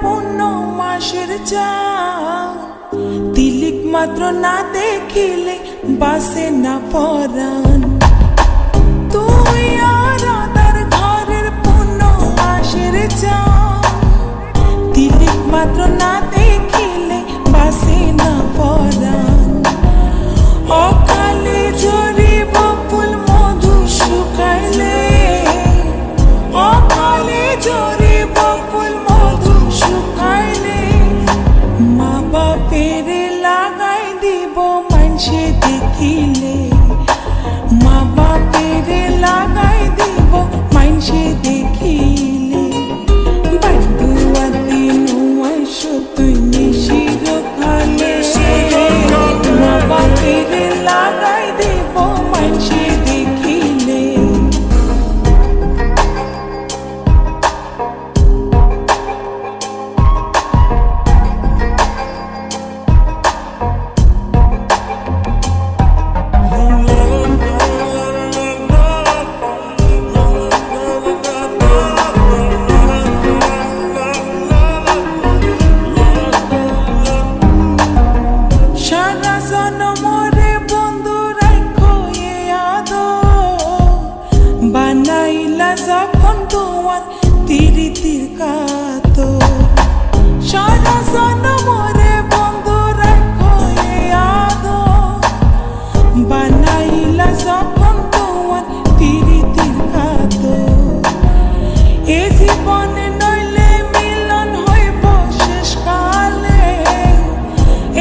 পূর্ণ মাসের চাঁদ, তিলিক মাত্র না দেখিলে বাসে না পরাণ। তুই আর আদার ঘরের পূর্ণ মাসের চাঁদ, তিলিক মাত্র না দেখিলে বাসে না পরাণ। অকালে ঝরিব ফুল মধু শুকাইলে, অকালে ঝরিব ফুল মধু শুকাইলে, মা বাপের লাগাই দিব মানসে দেখিলে, মা বাপের লাগাই দিব মানসে দেখিলে। বান্দুয়াতি নুয়াই তুই নিশির খালে, মা বাপের লাগাই দিব মানসে দেখিলে। সারা জনমরে বন্ধু রাখো এ আদর, বানাইলা যখন তোমার তিরিতির কাতর। সারা জনমরে বন্ধু রাখো এ আদর, বানাইলা যখন তোমার তিরিতির কাতর। এ জীবনে নইলে মিলন হইব শেষকালে,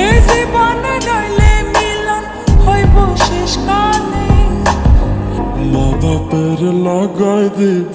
এ জীবনে নইলে মিলন হইব শেষকালে। মা বাপের লাগাই দিব